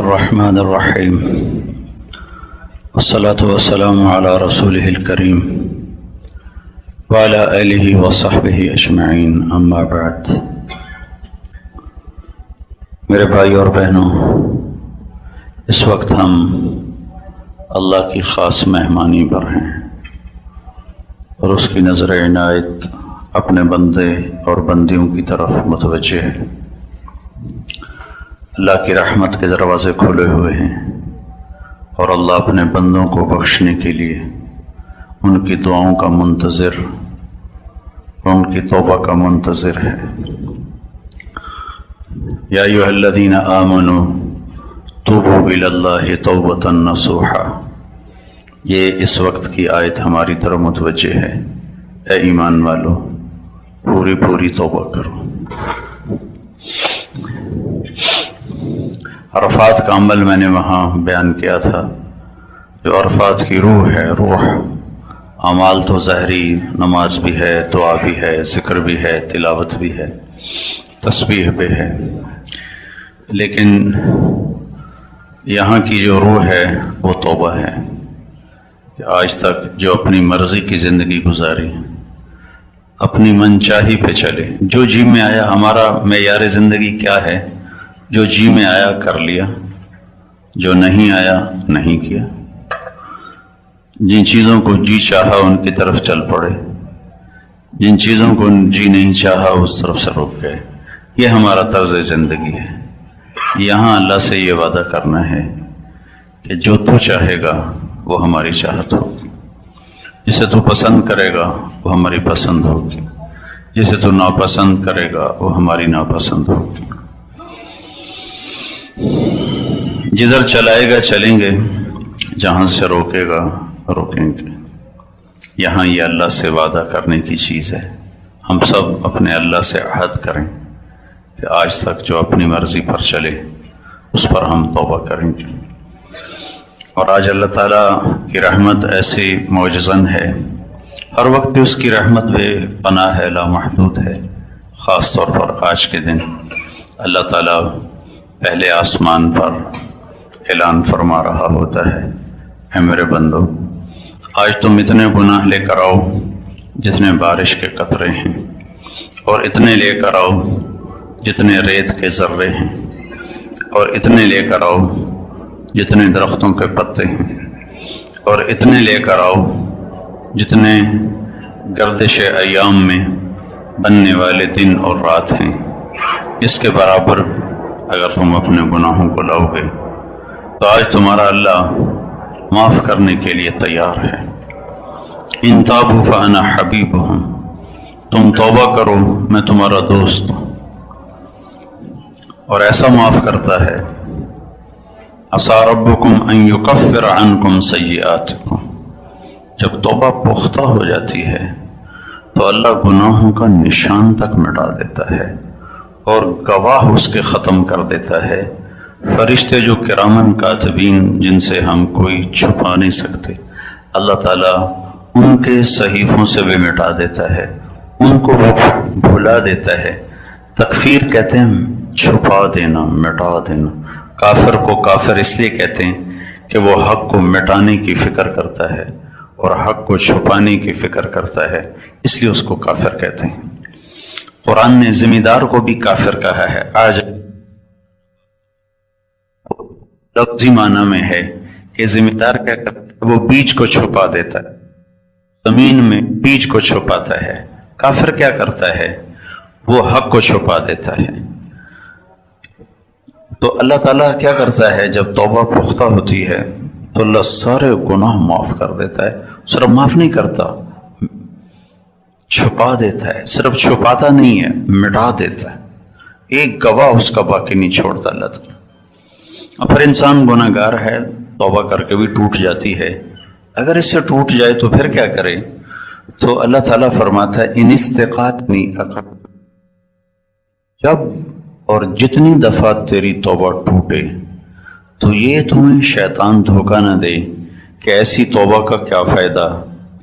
الرحمن الرحيم والصلاة والسلام على رسوله الكريم وعلى آله وصحبه أجمعين أما بعد۔ میرے بھائی اور بہنوں، اس وقت ہم اللہ کی خاص مہمانی پر ہیں اور اس کی نظر عنایت اپنے بندے اور بندیوں کی طرف متوجہ ہے۔ اللہ کی رحمت کے دروازے کھلے ہوئے ہیں اور اللہ اپنے بندوں کو بخشنے کے لیے ان کی دعاؤں کا منتظر، ان کی توبہ کا منتظر ہے۔ یا ایھا الذین آمنوا توبوا الی اللہ توبۃ نصوحا، یہ اس وقت کی آیت ہماری طرف متوجہ ہے۔ اے ایمان والو، پوری توبہ کرو۔ عرفات کا عمل میں نے وہاں بیان کیا تھا، جو عرفات کی روح ہے۔ روح اعمال تو ظاہری، نماز بھی ہے، دعا بھی ہے، ذکر بھی ہے، تلاوت بھی ہے، تسبیح بھی ہے، لیکن یہاں کی جو روح ہے وہ توبہ ہے کہ آج تک جو اپنی مرضی کی زندگی گزاری، اپنی من چاہی پہ چلے، جو جی میں آیا۔ ہمارا معیار زندگی کیا ہے؟ جو جی میں آیا کر لیا، جو نہیں آیا نہیں کیا۔ جن چیزوں کو جی چاہا ان کی طرف چل پڑے، جن چیزوں کو جی نہیں چاہا اس طرف سے رک گئے۔ یہ ہمارا طرز زندگی ہے۔ یہاں اللہ سے یہ وعدہ کرنا ہے کہ جو تو چاہے گا وہ ہماری چاہت ہوگی، جسے تو پسند کرے گا وہ ہماری پسند ہوگی، جسے تو ناپسند کرے گا وہ ہماری ناپسند ہوگی۔ جدھر چلائے گا چلیں گے، جہاں سے روکے گا روکیں گے۔ یہاں یہ اللہ سے وعدہ کرنے کی چیز ہے۔ ہم سب اپنے اللہ سے عہد کریں کہ آج تک جو اپنی مرضی پر چلے اس پر ہم توبہ کریں گے۔ اور آج اللہ تعالیٰ کی رحمت ایسی معجزن ہے، ہر وقت بھی اس کی رحمت بے پناہ ہے، لامحدود ہے۔ خاص طور پر آج کے دن اللہ تعالیٰ پہلے آسمان پر اعلان فرما رہا ہوتا ہے، اے میرے بندو، آج تم اتنے گناہ لے کر آؤ جتنے بارش کے قطرے ہیں، اور اتنے لے کر آؤ جتنے ریت کے ذرے ہیں، اور اتنے لے کر آؤ جتنے درختوں کے پتے ہیں، اور اتنے لے کر آؤ جتنے گردش ایام میں بننے والے دن اور رات ہیں۔ اس کے برابر اگر تم اپنے گناہوں کو لاؤ گے تو آج تمہارا اللہ معاف کرنے کے لیے تیار ہے۔ ان تابوا فانا حبیبہم، تم توبہ کرو میں تمہارا دوست ہوں، اور ایسا معاف کرتا ہے۔ عسیٰ ربکم ان یکفر عنکم سیئاتکم، جب توبہ پختہ ہو جاتی ہے تو اللہ گناہوں کا نشان تک مٹا دیتا ہے اور گواہ اس کے ختم کر دیتا ہے۔ فرشتے جو کرامن کاتبین، جن سے ہم کوئی چھپا نہیں سکتے، اللہ تعالیٰ ان کے صحیفوں سے بھی مٹا دیتا ہے، ان کو بھلا دیتا ہے۔ تکفیر کہتے ہیں چھپا دینا، مٹا دینا۔ کافر کو کافر اس لیے کہتے ہیں کہ وہ حق کو مٹانے کی فکر کرتا ہے اور حق کو چھپانے کی فکر کرتا ہے، اس لیے اس کو کافر کہتے ہیں۔ قرآن نے ذمہ دار کو بھی کافر کہا ہے۔ آج لفظی معنی میں ہے کہ ذمہ دار کیا کرتا ہے؟ وہ بیج کو چھپا دیتا ہے، زمین میں بیج کو چھپاتا ہے۔ کافر کیا کرتا ہے؟ وہ حق کو چھپا دیتا ہے۔ تو اللہ تعالیٰ کیا کرتا ہے؟ جب توبہ پختہ ہوتی ہے تو اللہ سارے گناہ معاف کر دیتا ہے۔ صرف معاف نہیں کرتا، چھپا دیتا ہے۔ صرف چھپاتا نہیں ہے، مٹا دیتا ہے۔ ایک گواہ اس کا باقی نہیں چھوڑتا اللہ تعالیٰ۔ اب پھر انسان گناہ گار ہے، توبہ کر کے بھی ٹوٹ جاتی ہے۔ اگر اس سے ٹوٹ جائے تو پھر کیا کرے؟ تو اللہ تعالیٰ فرماتا ہے ان استقاتنی، جب اور جتنی دفعہ تیری توبہ ٹوٹے تو یہ تمہیں شیطان دھوکہ نہ دے کہ ایسی توبہ کا کیا فائدہ،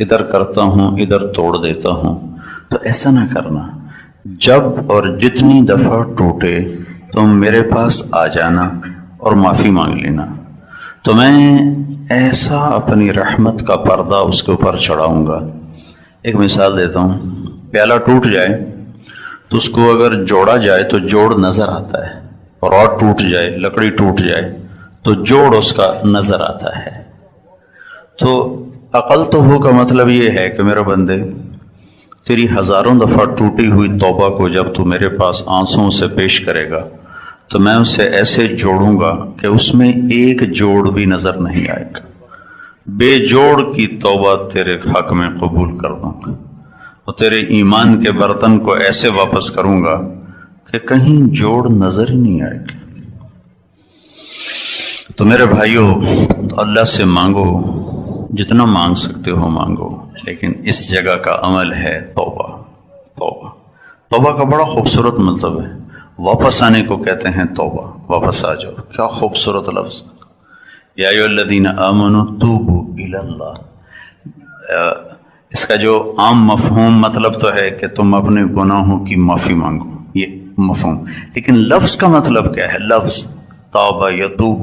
ادھر کرتا ہوں ادھر توڑ دیتا ہوں۔ تو ایسا نہ کرنا، جب اور جتنی دفعہ ٹوٹے تم میرے پاس آ جانا، اور معافی مانگ لینا، تو میں ایسا اپنی رحمت کا پردہ اس کے اوپر چڑھاؤں گا۔ ایک مثال دیتا ہوں، پیالہ ٹوٹ جائے تو اس کو اگر جوڑا جائے تو جوڑ نظر آتا ہے، اور ٹوٹ جائے، لکڑی ٹوٹ جائے تو جوڑ اس کا نظر آتا ہے۔ تو عقل تو ہو کا مطلب یہ ہے کہ میرے بندے، تیری ہزاروں دفعہ ٹوٹی ہوئی توبہ کو جب تو میرے پاس آنسوں سے پیش کرے گا تو میں اسے ایسے جوڑوں گا کہ اس میں ایک جوڑ بھی نظر نہیں آئے گا۔ بے جوڑ کی توبہ تیرے حق میں قبول کر دوں گا، اور تیرے ایمان کے برتن کو ایسے واپس کروں گا کہ کہیں جوڑ نظر ہی نہیں آئے گا۔ تو میرے بھائیوں، اللہ سے مانگو، جتنا مانگ سکتے ہو مانگو، لیکن اس جگہ کا عمل ہے توبہ۔ توبہ توبہ کا بڑا خوبصورت مطلب ہے، واپس آنے کو کہتے ہیں توبہ، واپس آ جاؤ۔ کیا خوبصورت لفظ، یا ایھا الذین آمنوا توبوا الی اللہ۔ اس کا جو عام مفہوم مطلب تو ہے کہ تم اپنے گناہوں کی معافی مانگو، یہ مفہوم، لیکن لفظ کا مطلب کیا ہے؟ لفظ توبہ یتوب،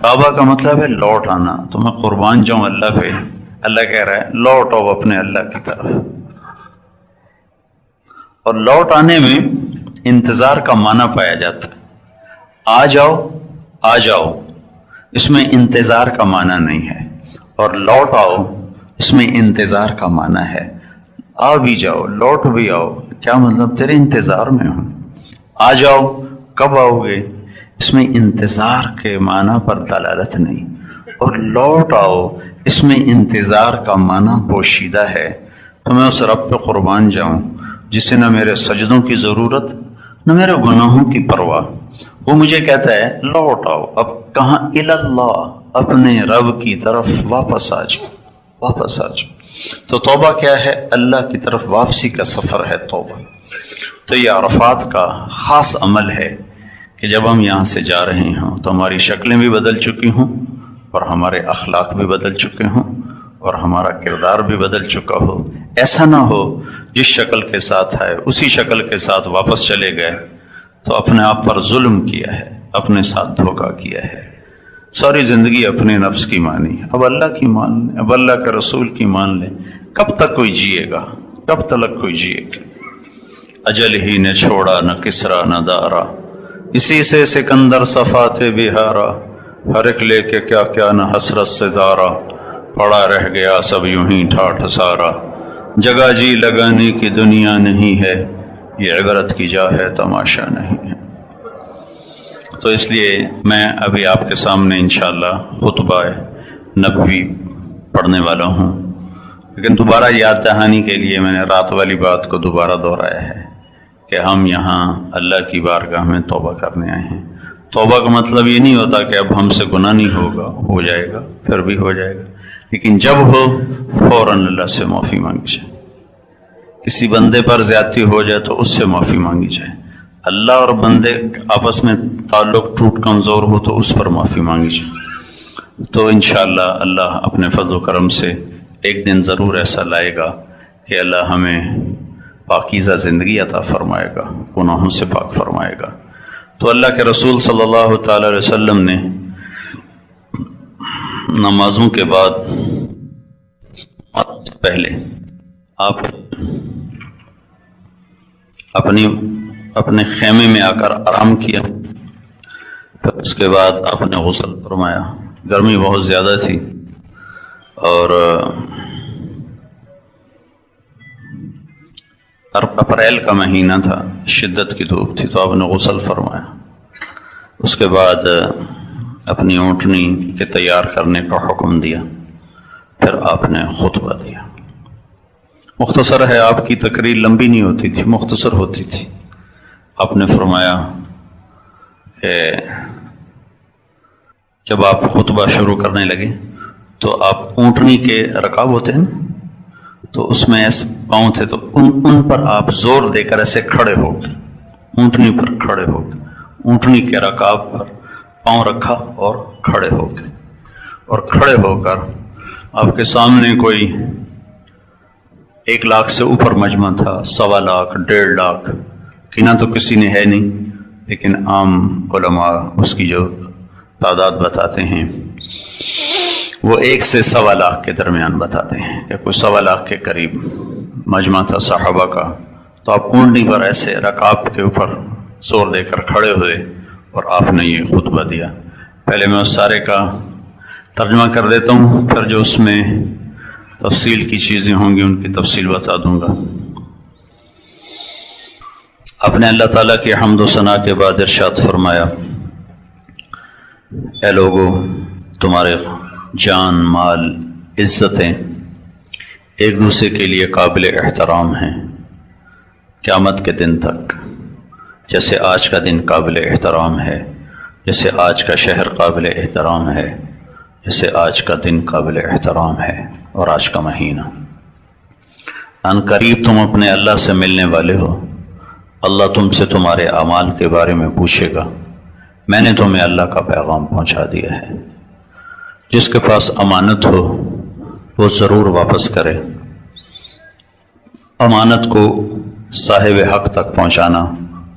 توبہ کا مطلب ہے لوٹ آنا۔ تو میں قربان جاؤں اللہ پہ، اللہ کہہ رہا ہے لوٹ آؤ اپنے اللہ کی طرف۔ اور لوٹ آنے میں انتظار کا معنی پایا جاتا ہے۔ آ جاؤ آ جاؤ، اس میں انتظار کا معنی نہیں ہے، اور لوٹ آؤ اس میں انتظار کا معنی ہے۔ آ بھی جاؤ، لوٹ بھی آؤ، کیا مطلب؟ تیرے انتظار میں ہوں۔ آ جاؤ، کب آؤ گے؟ اس میں انتظار کے معنی پر دلالت نہیں، اور لوٹ آؤ اس میں انتظار کا معنی پوشیدہ ہے۔ تو میں اس رب پہ قربان جاؤں جسے نہ میرے سجدوں کی ضرورت نہ میرے گناہوں کی پرواہ، وہ مجھے کہتا ہے لوٹ آؤ۔ اب کہاں؟ اللہ، اپنے رب کی طرف واپس آ جاؤ، واپس آ جاؤ۔ تو توبہ کیا ہے؟ اللہ کی طرف واپسی کا سفر ہے توبہ۔ تو یہ عرفات کا خاص عمل ہے کہ جب ہم یہاں سے جا رہے ہوں تو ہماری شکلیں بھی بدل چکی ہوں، اور ہمارے اخلاق بھی بدل چکے ہوں، اور ہمارا کردار بھی بدل چکا ہو۔ ایسا نہ ہو جس شکل کے ساتھ آئے اسی شکل کے ساتھ واپس چلے گئے تو اپنے آپ پر ظلم کیا ہے، اپنے ساتھ دھوکہ کیا ہے، ساری زندگی اپنے نفس کی مانی، اب اللہ کی مان لیں، اب اللہ کے رسول کی مان لیں۔ کب تک کوئی جیے گا؟ کب تک کوئی جیے گا؟ اجل ہی نے چھوڑا نہ کسرا نہ دارا، اسی سے سکندر صفات بہارا، ہر ایک لے کے کیا کیا نہ حسرت سے زارا، پڑا رہ گیا سب یوں ہی ٹھاٹھ سارا، جگہ جی لگانے کی دنیا نہیں ہے، یہ عبرت کی جا ہے تماشا نہیں ہے۔ تو اس لیے میں ابھی آپ کے سامنے انشاءاللہ خطبہ نبوی پڑھنے والا ہوں، لیکن دوبارہ یاد دہانی کے لیے میں نے رات والی بات کو دوبارہ دہرایا ہے کہ ہم یہاں اللہ کی بارگاہ میں توبہ کرنے آئے ہیں۔ توبہ کا مطلب یہ نہیں ہوتا کہ اب ہم سے گناہ نہیں ہوگا، ہو جائے گا، پھر بھی ہو جائے گا، لیکن جب ہو فوراً اللہ سے معافی مانگی جائے۔ کسی بندے پر زیادتی ہو جائے تو اس سے معافی مانگی جائے، اللہ اور بندے آپس میں تعلق ٹوٹ کمزور ہو تو اس پر معافی مانگی جائے۔ تو انشاءاللہ اللہ اپنے فضل و کرم سے ایک دن ضرور ایسا لائے گا کہ اللہ ہمیں پاکیزہ زندگی عطا فرمائے گا، گناہوں سے پاک فرمائے گا۔ تو اللہ کے رسول صلی اللہ تعالی علیہ وسلم نے نمازوں کے بعد پہلے آپ اپنے خیمے میں آ کر آرام کیا، پھر اس کے بعد آپ نے غسل فرمایا۔ گرمی بہت زیادہ تھی اور اپریل کا مہینہ تھا، شدت کی دھوپ تھی، تو آپ نے غسل فرمایا۔ اس کے بعد اپنی اونٹنی کے تیار کرنے کا حکم دیا، پھر آپ نے خطبہ دیا۔ مختصر ہے، آپ کی تقریر لمبی نہیں ہوتی تھی، مختصر ہوتی تھی۔ آپ نے فرمایا کہ جب آپ خطبہ شروع کرنے لگے تو آپ اونٹنی کے رکاب ہوتے ہیں تو اس میں ایسے پاؤں تھے، تو ان پر آپ زور دے کر ایسے کھڑے ہو گئے، اونٹنی پر کھڑے ہو گئے، اونٹنی کے رکاب پر پاؤں رکھا اور کھڑے ہو گئے، اور کھڑے ہو کر آپ کے سامنے کوئی 1,00,000 سے اوپر مجمع تھا، 1.25 لاکھ 1.5 لاکھ، گنا تو کسی نے ہے نہیں، لیکن عام علماء اس کی جو تعداد بتاتے ہیں وہ 1 سے 1.25 لاکھ کے درمیان بتاتے ہیں کہ کوئی 1.25 لاکھ کے قریب مجمع تھا صحابہ کا. تو آپ اونٹنی پر ایسے رکاب کے اوپر زور دے کر کھڑے ہوئے اور آپ نے یہ خطبہ دیا. پہلے میں اس سارے کا ترجمہ کر دیتا ہوں، پھر جو اس میں تفصیل کی چیزیں ہوں گی ان کی تفصیل بتا دوں گا. آپ نے اللہ تعالیٰ کی حمد و ثنا کے بعد ارشاد فرمایا، اے لوگو تمہارے جان، مال، عزتیں ایک دوسرے کے لیے قابل احترام ہیں قیامت کے دن تک. جیسے آج کا دن قابل احترام ہے، جیسے آج کا شہر قابل احترام ہے، جیسے آج کا دن قابل احترام ہے اور آج کا مہینہ. ان قریب تم اپنے اللہ سے ملنے والے ہو. اللہ تم سے تمہارے اعمال کے بارے میں پوچھے گا. میں نے تمہیں اللہ کا پیغام پہنچا دیا ہے. جس کے پاس امانت ہو وہ ضرور واپس کرے. امانت کو صاحب حق تک پہنچانا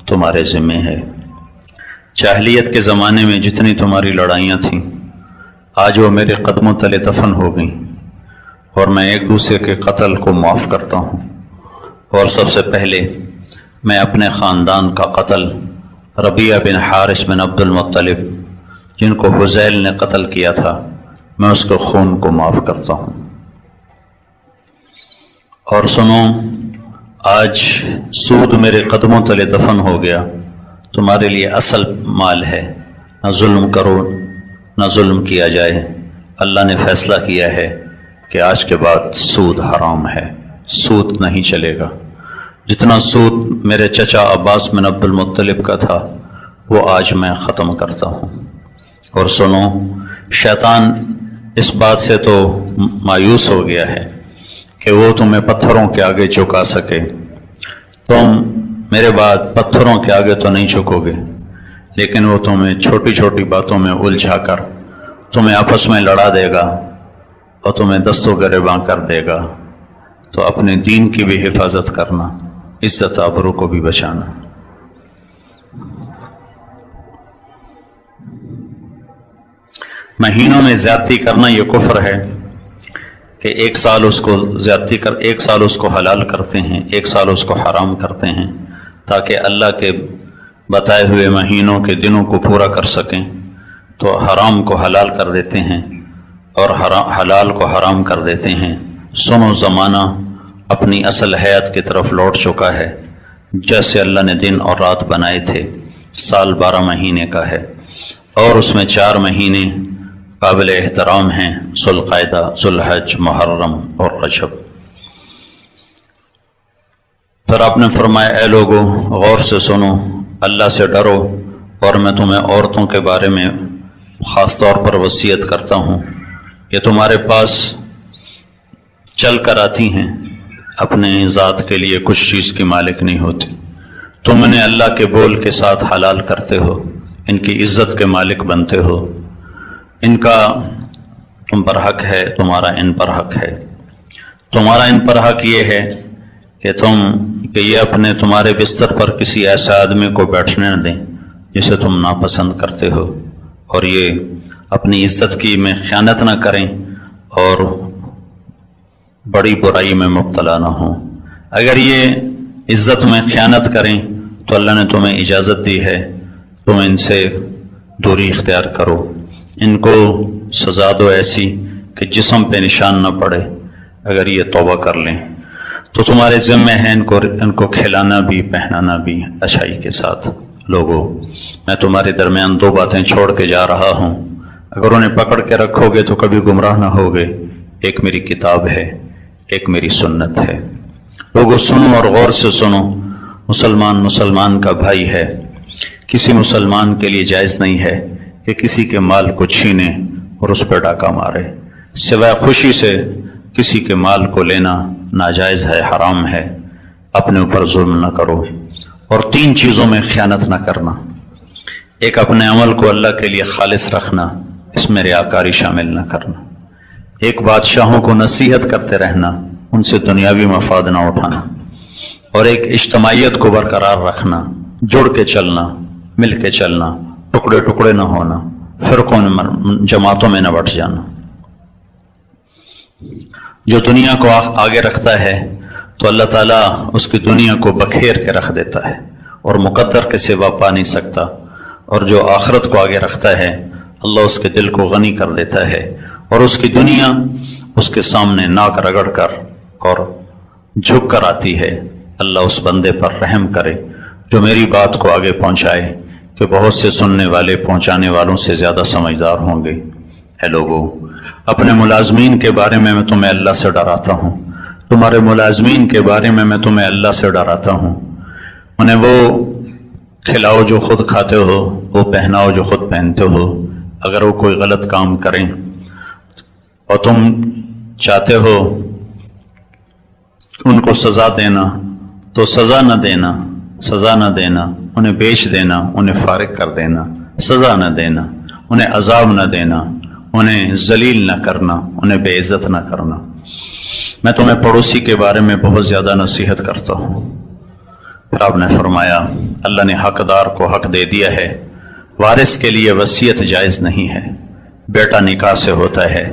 تمہارے ذمہ ہے. جاہلیت کے زمانے میں جتنی تمہاری لڑائیاں تھیں آج وہ میرے قدموں تلے دفن ہو گئیں، اور میں ایک دوسرے کے قتل کو معاف کرتا ہوں. اور سب سے پہلے میں اپنے خاندان کا قتل ربیعہ بن حارث بن عبد المطلب، جن کو حذیل نے قتل کیا تھا، میں اس کے خون کو معاف کرتا ہوں. اور سنو، آج سود میرے قدموں تلے دفن ہو گیا. تمہارے لیے اصل مال ہے. نہ ظلم کرو، نہ ظلم کیا جائے. اللہ نے فیصلہ کیا ہے کہ آج کے بعد سود حرام ہے، سود نہیں چلے گا. جتنا سود میرے چچا عباس بن عبد المطلب کا تھا وہ آج میں ختم کرتا ہوں. اور سنو، شیطان اس بات سے تو مایوس ہو گیا ہے کہ وہ تمہیں پتھروں کے آگے جھکا سکے. تم میرے بعد پتھروں کے آگے تو نہیں جھکو گے، لیکن وہ تمہیں چھوٹی چھوٹی باتوں میں الجھا کر تمہیں آپس میں لڑا دے گا اور تمہیں دست و گریباں کر دے گا. تو اپنے دین کی بھی حفاظت کرنا، عزت آبرو کو بھی بچانا. مہینوں میں زیادتی کرنا یہ کفر ہے کہ 1 سال اس کو زیادتی کر 1 سال اس کو حلال کرتے ہیں، 1 سال اس کو حرام کرتے ہیں تاکہ اللہ کے بتائے ہوئے مہینوں کے دنوں کو پورا کر سکیں. تو حرام کو حلال کر دیتے ہیں اور حلال کو حرام کر دیتے ہیں. سنو، زمانہ اپنی اصل حیات کی طرف لوٹ چکا ہے. جیسے اللہ نے دن اور رات بنائے تھے. سال 12 مہینے کا ہے اور اس میں 4 مہینے قابل احترام ہیں: ذوالقعدہ، ذوالحج، محرم اور رجب. پھر آپ نے فرمایا، اے لوگو غور سے سنو، اللہ سے ڈرو، اور میں تمہیں عورتوں کے بارے میں خاص طور پر وصیت کرتا ہوں کہ تمہارے پاس چل کر آتی ہیں، اپنے ذات کے لیے کچھ چیز کی مالک نہیں ہوتی. تم انہیں اللہ کے بول کے ساتھ حلال کرتے ہو، ان کی عزت کے مالک بنتے ہو. ان کا تم پر حق ہے، تمہارا ان پر حق ہے. تمہارا ان پر حق یہ ہے کہ یہ اپنے تمہارے بستر پر کسی ایسے آدمی کو بیٹھنے نہ دیں جسے تم ناپسند کرتے ہو، اور یہ اپنی عزت کی میں خیانت نہ کریں اور بڑی برائی میں مبتلا نہ ہوں. اگر یہ عزت میں خیانت کریں تو اللہ نے تمہیں اجازت دی ہے تم ان سے دوری اختیار کرو. ان کو سزا دو ایسی کہ جسم پہ نشان نہ پڑے. اگر یہ توبہ کر لیں تو تمہارے ذمہ ہے ان کو کھلانا بھی پہنانا بھی اچھائی کے ساتھ. لوگو، میں تمہارے درمیان 2 باتیں چھوڑ کے جا رہا ہوں، اگر انہیں پکڑ کے رکھو گے تو کبھی گمراہ نہ ہوگے. ایک میری کتاب ہے، ایک میری سنت ہے. لوگو سنو اور غور سے سنو، مسلمان کا بھائی ہے. کسی مسلمان کے لیے جائز نہیں ہے کہ کسی کے مال کو چھینے اور اس پہ ڈاکہ مارے. سوائے خوشی سے کسی کے مال کو لینا ناجائز ہے، حرام ہے. اپنے اوپر ظلم نہ کرو. اور 3 چیزوں میں خیانت نہ کرنا. ایک، اپنے عمل کو اللہ کے لیے خالص رکھنا، اس میں ریاکاری شامل نہ کرنا. ایک، بادشاہوں کو نصیحت کرتے رہنا، ان سے دنیاوی مفاد نہ اٹھانا. اور ایک، اجتماعیت کو برقرار رکھنا، جڑ کے چلنا. مل کے چلنا، ٹکڑے ٹکڑے نہ ہونا، فرقوں میں جماعتوں میں نہ بٹ جانا۔ جو دنیا کو آگے رکھتا ہے تو اللہ تعالیٰ اس کی دنیا کو بکھیر کے رکھ دیتا ہے اور مقدر کے سوا پا نہیں سکتا، اور جو آخرت کو آگے رکھتا ہے اللہ اس کے دل کو غنی کر دیتا ہے، اور اس کی دنیا اس کے سامنے ناک رگڑ کر اور جھک کر آتی ہے۔ اللہ اس بندے پر رحم کرے جو میری بات کو آگے پہنچائے، کہ بہت سے سننے والے پہنچانے والوں سے زیادہ سمجھدار ہوں گے۔ اے لوگو، اپنے ملازمین کے بارے میں تمہیں اللہ سے ڈراتا ہوں، تمہارے ملازمین کے بارے میں تمہیں اللہ سے ڈراتا ہوں۔ انہیں وہ کھلاؤ جو خود کھاتے ہو، وہ پہناؤ جو خود پہنتے ہو۔ اگر وہ کوئی غلط کام کریں اور تم چاہتے ہو ان کو سزا دینا تو سزا نہ دینا، سزا نہ دینا، انہیں بیچ دینا، انہیں فارغ کر دینا، سزا نہ دینا، انہیں عذاب نہ دینا، انہیں ذلیل نہ کرنا، انہیں بے عزت نہ کرنا۔ میں تمہیں پڑوسی کے بارے میں بہت زیادہ نصیحت کرتا ہوں۔ پھر آپ نے فرمایا اللہ نے حقدار کو حق دے دیا ہے، وارث کے لیے وصیت جائز نہیں ہے، بیٹا نکاح سے ہوتا ہے،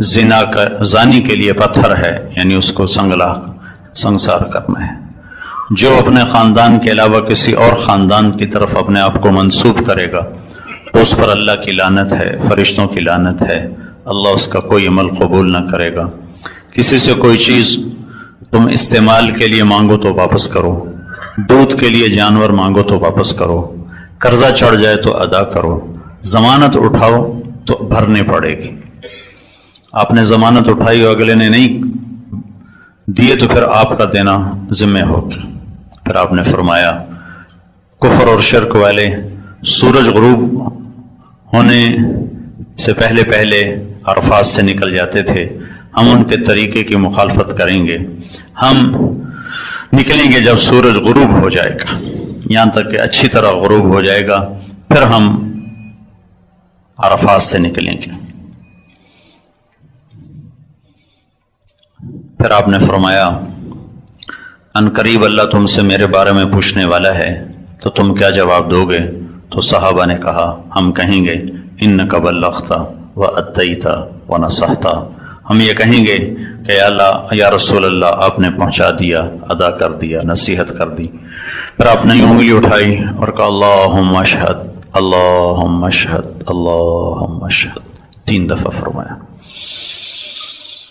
زنا کا زانی کے لیے پتھر ہے، یعنی اس کو سنگسار کرنا ہے۔ جو اپنے خاندان کے علاوہ کسی اور خاندان کی طرف اپنے آپ کو منسوب کرے گا تو اس پر اللہ کی لعنت ہے، فرشتوں کی لعنت ہے، اللہ اس کا کوئی عمل قبول نہ کرے گا۔ کسی سے کوئی چیز تم استعمال کے لیے مانگو تو واپس کرو، دودھ کے لیے جانور مانگو تو واپس کرو، قرضہ چڑھ جائے تو ادا کرو، ضمانت اٹھاؤ تو بھرنی پڑے گی۔ آپ نے ضمانت اٹھائی اور اگلے نے نہیں دیے تو پھر آپ کا دینا ذمہ ہوگا۔ پھر آپ نے فرمایا کفر اور شرک والے سورج غروب ہونے سے پہلے پہلے عرفات سے نکل جاتے تھے، ہم ان کے طریقے کی مخالفت کریں گے، ہم نکلیں گے جب سورج غروب ہو جائے گا، یہاں تک کہ اچھی طرح غروب ہو جائے گا، پھر ہم عرفات سے نکلیں گے۔ پھر آپ نے فرمایا ان قریب اللہ تم سے میرے بارے میں پوچھنے والا ہے تو تم کیا جواب دو گے؟ تو صحابہ نے کہا ہم کہیں گے انک بلغت وادیت ونصحت، ہم یہ کہیں گے کہ یا اللہ یا رسول اللہ آپ نے پہنچا دیا، ادا کر دیا، نصیحت کر دی۔ پھر آپ نے انگلی اٹھائی اور کہا اللہم اشہد اللہم اشہد اللہم اشہد، 3 دفعہ فرمایا۔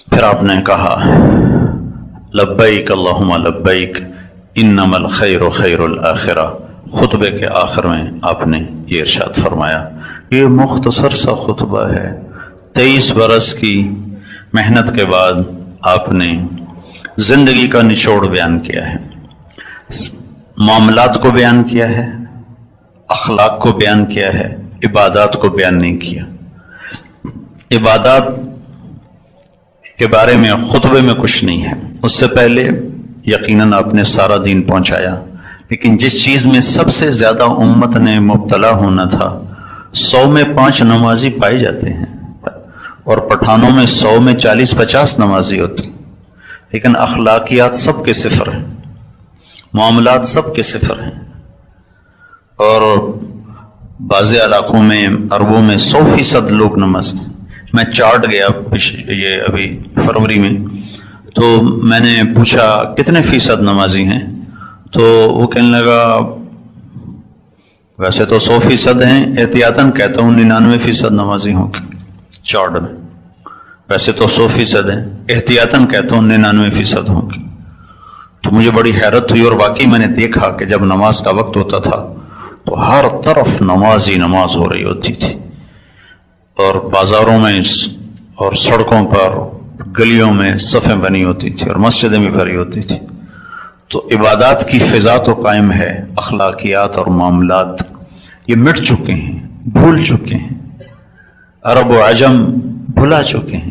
پھر آپ نے کہا لبیک اللہم لبیک انما الخیر خیر الآخرہ، خطبے کے آخر میں آپ نے یہ ارشاد فرمایا۔ یہ مختصر سا خطبہ ہے، 23 برس کی محنت کے بعد آپ نے زندگی کا نچوڑ بیان کیا ہے، معاملات کو بیان کیا ہے، اخلاق کو بیان کیا ہے، عبادات کو بیان نہیں کیا۔ عبادات کے بارے میں خطبے میں کچھ نہیں ہے، اس سے پہلے یقیناً آپ نے سارا دین پہنچایا، لیکن جس چیز میں سب سے زیادہ امت نے مبتلا ہونا تھا، 100 میں 5 نمازی پائے جاتے ہیں اور پٹھانوں میں 100 میں 40-50 نمازی ہوتے ہیں، لیکن اخلاقیات سب کے صفر ہیں، معاملات سب کے صفر ہیں، اور بعض علاقوں میں عربوں میں 100% لوگ نماز۔ میں چارٹ گیا یہ ابھی فروری میں، تو میں نے پوچھا کتنے فیصد نمازی ہیں، تو وہ کہنے لگا ویسے تو 100% ہیں، احتیاطاً کہتا ہوں 99% نمازی ہوں گے چارٹ میں، ویسے تو 100% ہیں، احتیاطاً کہتا ہوں 99% ہوں گے۔ تو مجھے بڑی حیرت ہوئی، اور واقعی میں نے دیکھا کہ جب نماز کا وقت ہوتا تھا تو ہر طرف نماز ہی نماز ہو رہی ہوتی تھی، اور بازاروں میں اور سڑکوں پر گلیوں میں صفیں بنی ہوتی تھی اور مسجدیں بھی بھری ہوتی تھی۔ تو عبادات کی فضا تو قائم ہے، اخلاقیات اور معاملات یہ مٹ چکے ہیں، بھول چکے ہیں، عرب و عجم بھلا چکے ہیں،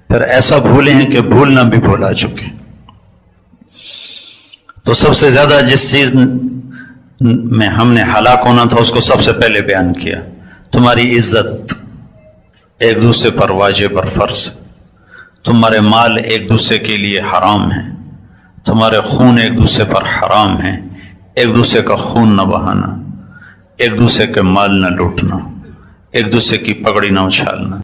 پھر ایسا بھولے ہیں کہ بھولنا بھی بھولا چکے ہیں۔ تو سب سے زیادہ جس چیز میں ہم نے ہلاک ہونا تھا اس کو سب سے پہلے بیان کیا، تمہاری عزت ایک دوسرے پر واجب اور فرض، تمہارے مال ایک دوسرے کے لیے حرام ہیں، تمہارے خون ایک دوسرے پر حرام ہیں، ایک دوسرے کا خون نہ بہانا، ایک دوسرے کے مال نہ لوٹنا، ایک دوسرے کی پگڑی نہ اچھالنا۔